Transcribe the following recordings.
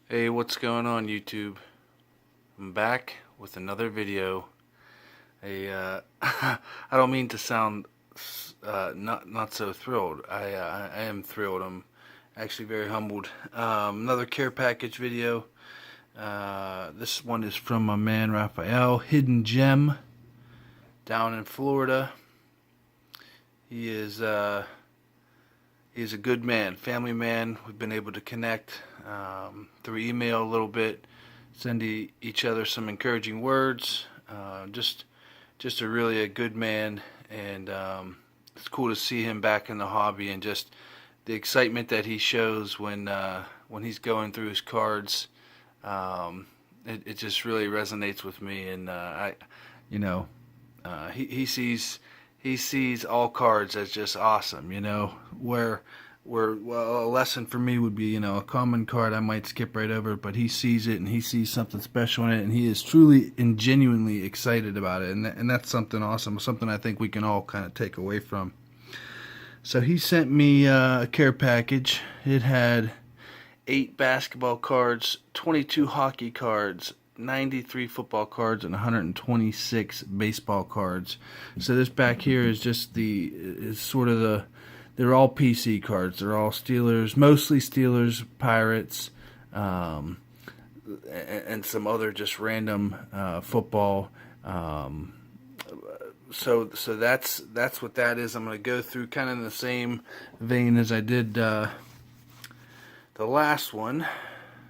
Hey, what's going on, YouTube? I'm back with another video. I don't mean to sound not so thrilled. I am thrilled. I'm actually very humbled. Another care package video. This one is from my man Raphael, Hidden Gem, down in Florida. He is he's a good man, family man. We've been able to connect through email a little bit, send each other some encouraging words. Just a really a good man, and it's cool to see him back in the hobby and just the excitement that he shows when he's going through his cards. It just really resonates with me, and you know, he sees all cards as just awesome, where well, a lesson for me would be, a common card I might skip right over, but he sees it and he sees something special in it, and he is truly and genuinely excited about it, and that's something awesome, something I think we can all kind of take away from. So he sent me a care package. It had 8 basketball cards, 22 hockey cards, 93 football cards, and 126 baseball cards. So this back here is just they're all PC cards. They're all Steelers, mostly Steelers, Pirates, and some other just random football. So that's what that is. I'm going to go through kind of in the same vein as I did the last one.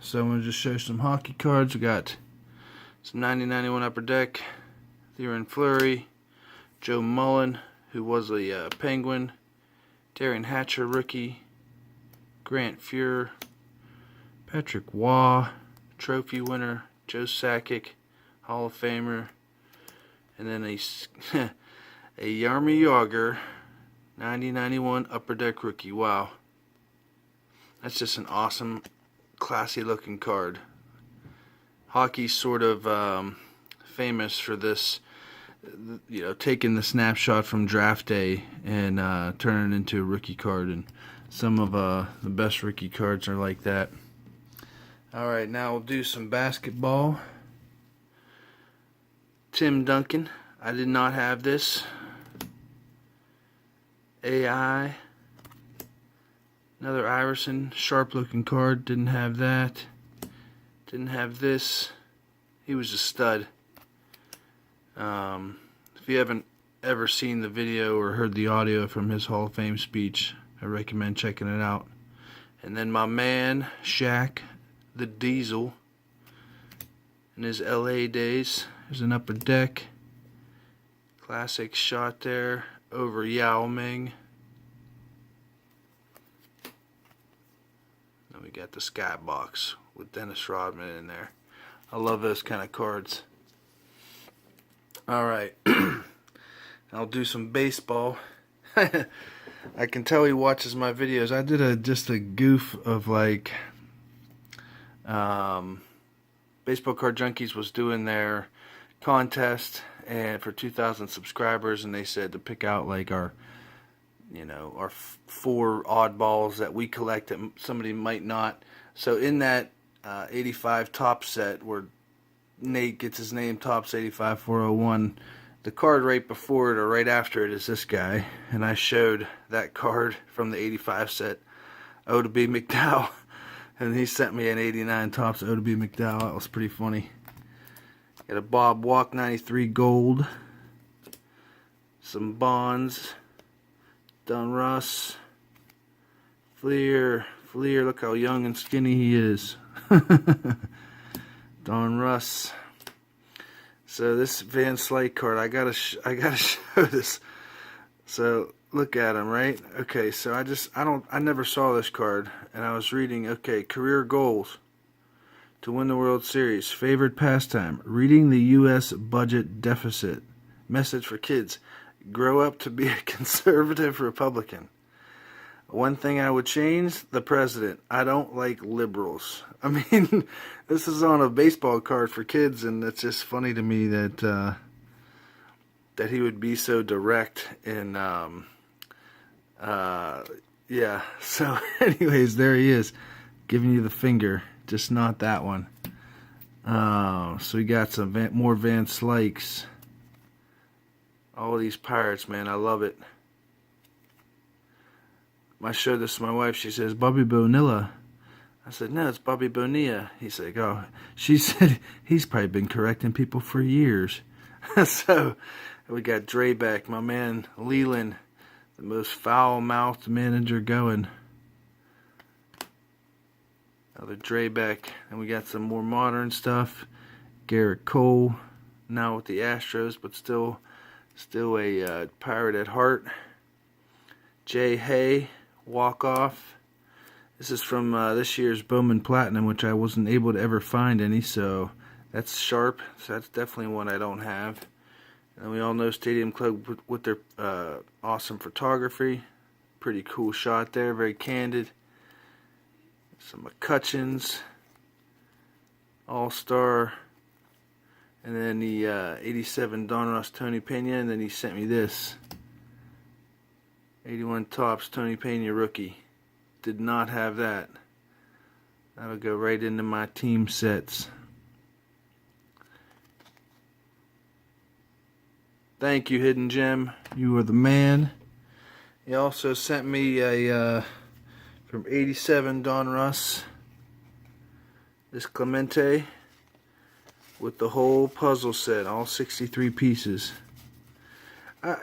So I'm going to just show some hockey cards. We got some 90-91 Upper Deck, Theoren Fleury, Joe Mullen, who was a Penguin, Darian Hatcher, rookie, Grant Fuhr, Patrick Waugh, trophy winner, Joe Sakic, Hall of Famer, and then a Jaromir Jagr, 90-91 Upper Deck rookie. Wow. That's just an awesome, classy looking card. Hockey's sort of famous for this, taking the snapshot from draft day and turning it into a rookie card, and some of the best rookie cards are like that. Alright, now we'll do some basketball. Tim Duncan, I did not have this. AI, another Iverson, sharp looking card, didn't have that. Didn't have this. He was a stud. If you haven't ever seen the video or heard the audio from his Hall of Fame speech, I recommend checking it out. And then my man, Shaq, the Diesel, in his LA days. There's an Upper Deck. Classic shot there over Yao Ming. Then we got the Skybox with Dennis Rodman in there. I love those kind of cards. Alright, I'll do some baseball. I can tell he watches my videos. I did just a goof of Baseball Card Junkies was doing their contest and for 2,000 subscribers, and they said to pick out our 4 oddballs that we collect that somebody might not. So in that 85 top set where Nate gets his name, Tops 85 401, the card right before it or right after it is this guy, and I showed that card from the 85 set, O to B McDowell, and he sent me an 89 Tops O to B McDowell. That was pretty funny. Got a Bob Walk 93 gold, some Bonds, Donruss, Fleer, look how young and skinny he is. Donruss. So this Van Slyke card, I gotta show this. So look at him, right? Okay, so I never saw this card, and I was reading. Okay, career goals to win the World Series, favorite pastime, reading the U.S. budget deficit, message for kids, grow up to be a conservative Republican. One thing I would change, the president. I don't like liberals. I mean, this is on a baseball card for kids, and it's just funny to me that that he would be so direct and yeah. So anyways, there he is, giving you the finger. just not that one. So we got some more Van Slykes. All these Pirates, man, I love it. I showed this to my wife. She says, Bobby Bonilla. I said, no, it's Bobby Bonilla. He's like, oh. She said, he's probably been correcting people for years. So we got Drabek, my man Leland, the most foul-mouthed manager going. Another Drabek. And we got some more modern stuff. Garrett Cole, now with the Astros, but still a Pirate at heart. Jay Hay, walk-off. This is from this year's Bowman Platinum, which I wasn't able to ever find any, so that's sharp. So that's definitely one I don't have. And we all know Stadium Club with their awesome photography. Pretty cool shot there, very candid. Some McCutcheons, All-Star. And then the 87 Donruss Tony Pena, and then he sent me this. 81 Topps Tony Pena rookie. Did not have that. That'll go right into my team sets. Thank you, Hidden Gem. You are the man. He also sent me a from 87 Donruss. This Clemente with the whole puzzle set, all 63 pieces.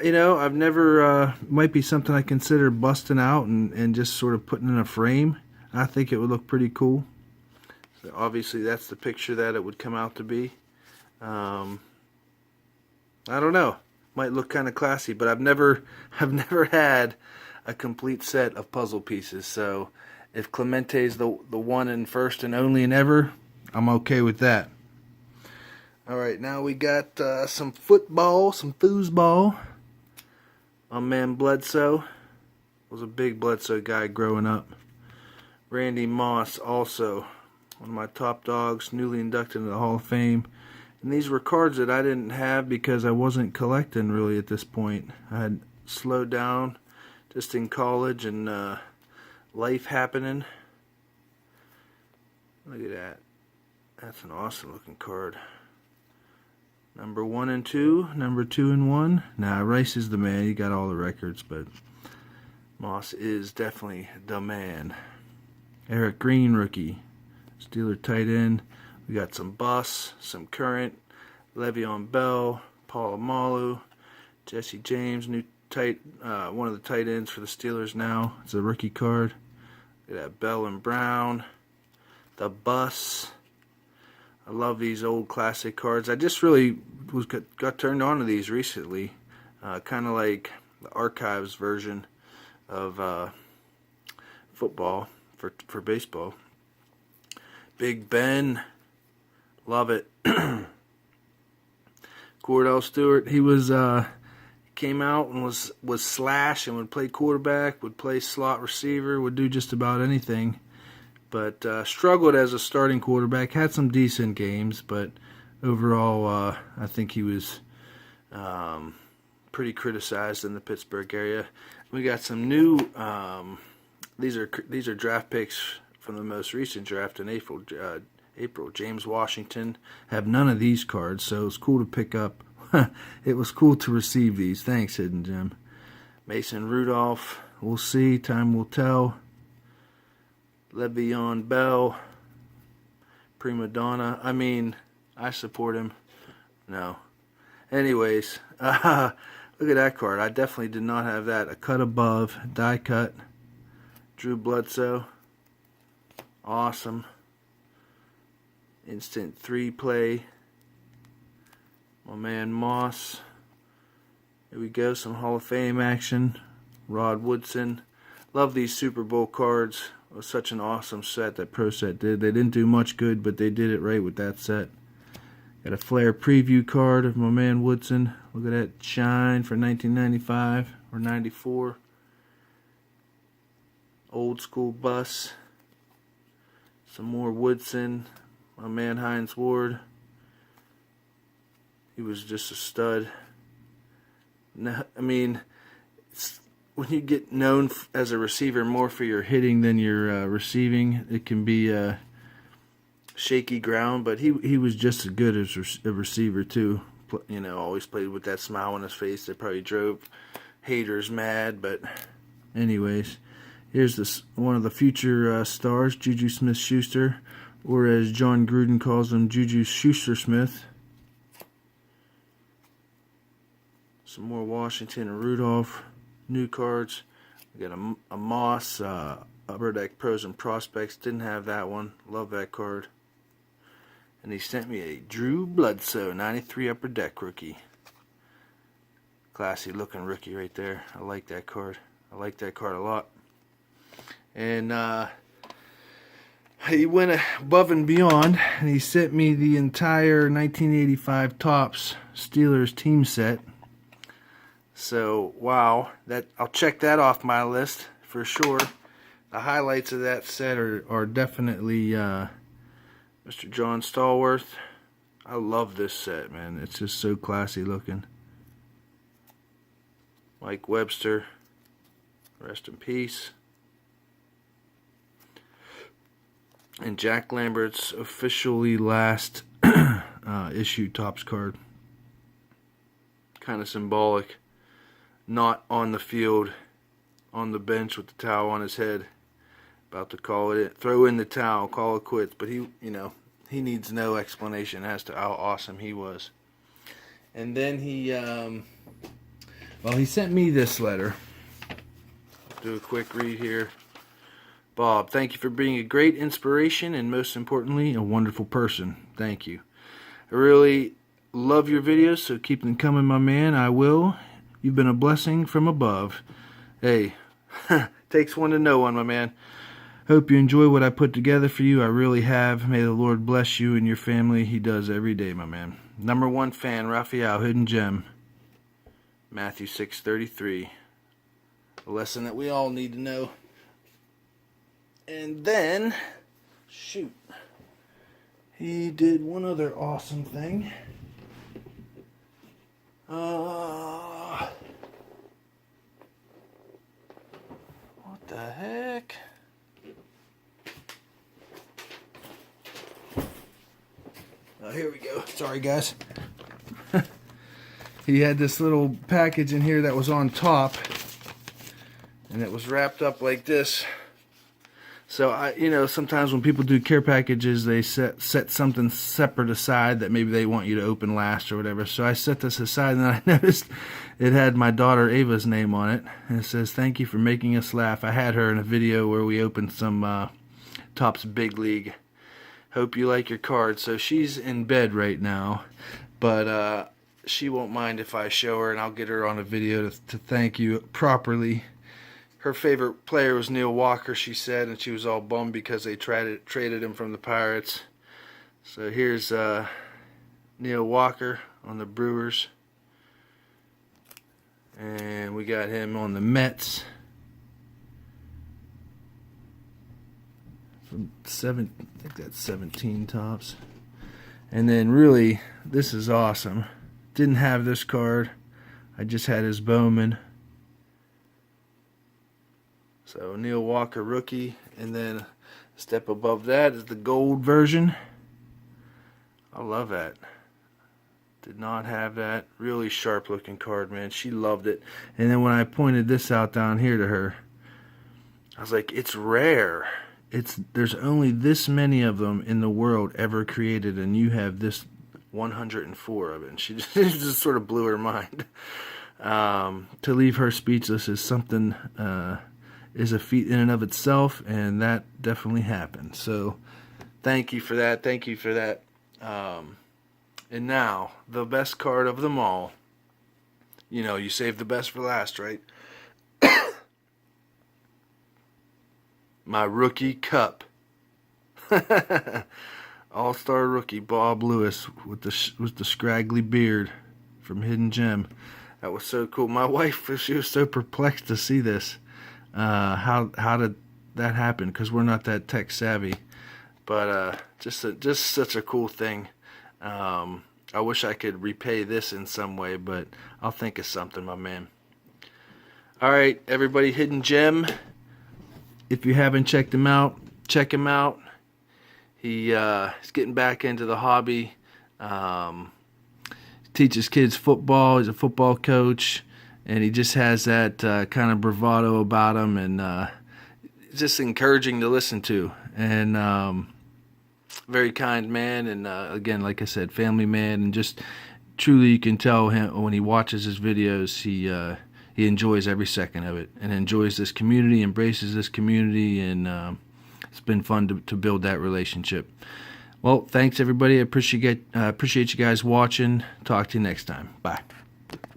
You know, I've never, might be something I consider busting out and just sort of putting in a frame. I think it would look pretty cool. So obviously that's the picture that it would come out to be. I don't know. Might look kind of classy, but I've never had a complete set of puzzle pieces. So if Clemente's the one and first and only and ever, I'm okay with that. Alright, now we got some football, some foosball. My man Bledsoe was a big Bledsoe guy growing up. Randy Moss, also one of my top dogs, newly inducted into the Hall of Fame. And these were cards that I didn't have because I wasn't collecting really at this point. I had slowed down just in college and life happening. Look at that. That's an awesome looking card. Number 1 and 2, number 2 and 1. Nah, Rice is the man. He got all the records, but Moss is definitely the man. Eric Green, rookie. Steeler tight end. We got some Buss, some current. Le'Veon Bell, Paul Amalu, Jesse James, new one of the tight ends for the Steelers now. It's a rookie card. Look at that, Bell and Brown. The Buss. I love these old classic cards. I just really got turned on to these recently. Kind of like the Archives version of football for baseball. Big Ben. Love it. Cordell Stewart. He was came out and was slash and would play quarterback, would play slot receiver, would do just about anything. But struggled as a starting quarterback. Had some decent games, but overall, I think he was pretty criticized in the Pittsburgh area. We got some new. These are draft picks from the most recent draft in April. James Washington. Have none of these cards, so it's cool to pick up. It was cool to receive these. Thanks, Hidden Gem. Mason Rudolph. We'll see. Time will tell. Le'Veon Bell, Prima Donna. I mean, I support him. No. Anyways, look at that card. I definitely did not have that. A cut above, die cut. Drew Bledsoe. Awesome. Instant 3 play. My man Moss. Here we go. Some Hall of Fame action. Rod Woodson. Love these Super Bowl cards. It was such an awesome set that Pro Set did. They didn't do much good, but they did it right with that set. Got a Flair preview card of my man Woodson. Look at that shine for 1995 or 94. Old school Buss. Some more Woodson. My man Hines Ward. He was just a stud. Now, I mean, when you get known as a receiver more for your hitting than your receiving, it can be shaky ground, but he was just as good as a receiver too. You know, always played with that smile on his face that probably drove haters mad. But anyways, here's this one of the future stars, Juju Smith-Schuster, or as John Gruden calls him, Juju Schuster-Smith. Some more Washington and Rudolph new cards. We got a Moss, Upper Deck Pros and Prospects. Didn't have that one. Love that card. And he sent me a Drew Bledsoe 93 Upper Deck rookie. Classy looking rookie right there. I like that card. I like that card a lot. And he went above and beyond, and he sent me the entire 1985 Topps Steelers team set. So, wow, that I'll check that off my list for sure. The highlights of that set are definitely Mr. John Stallworth. I love this set, man. It's just so classy looking. Mike Webster, rest in peace. And Jack Lambert's officially last issue Topps card. Kind of symbolic. Not on the field, on the bench with the towel on his head. About to call it, throw in the towel, call it quits. But he, you know, he needs no explanation as to how awesome he was. And then he sent me this letter. I'll do a quick read here. Bob, thank you for being a great inspiration and most importantly, a wonderful person. Thank you. I really love your videos, so keep them coming, my man. I will. You've been a blessing from above. Hey, takes one to know one, my man. Hope you enjoy what I put together for you. I really have. May the Lord bless you and your family. He does every day, my man. #1 fan, Raphael, Hidden Gem. Matthew 6:33. A lesson that we all need to know. And then, shoot, he did one other awesome thing. What the heck? Oh, here we go. Sorry, guys. He had this little package in here that was on top, and it was wrapped up like this. So sometimes when people do care packages, they set something separate aside that maybe they want you to open last or whatever. So I set this aside, and I noticed it had my daughter Ava's name on it, and it says, "Thank you for making us laugh." I had her in a video where we opened some Topps Big League. Hope you like your card. So she's in bed right now, but she won't mind if I show her, and I'll get her on a video to thank you properly. Her favorite player was Neil Walker, she said, and she was all bummed because they traded him from the Pirates. So here's Neil Walker on the Brewers. And we got him on the Mets. From I think that's 17 Topps. And then really, this is awesome. Didn't have this card. I just had his Bowman. So Neil Walker rookie, and then a step above that is the gold version. I love that. Did not have that. Really sharp looking card, man. She loved it. And then when I pointed this out down here to her, I was like, it's rare. There's only this many of them in the world ever created, and you have this 104 of it. And she just sort of blew her mind. To leave her speechless is something, is a feat in and of itself, and that definitely happened. So thank you for that. Thank you for that. And now, the best card of them all. You know, you save the best for last, right? My rookie cup. All-star rookie Bob Lewis with the scraggly beard from Hidden Gem. That was so cool. My wife, she was so perplexed to see this. How did that happen? Because we're not that tech savvy. But just such a cool thing. I wish I could repay this in some way, but I'll think of something, my man. All right, everybody, Hidden Gem. If you haven't checked him out, check him out. He's getting back into the hobby. Teaches kids football. He's a football coach, and he just has that kind of bravado about him, and just encouraging to listen to. And very kind man, and again, like I said, family man, and just truly you can tell him when he watches his videos, he enjoys every second of it, and enjoys this community, embraces this community, and it's been fun to build that relationship. Well, thanks everybody. I appreciate you guys watching. Talk to you next time. Bye.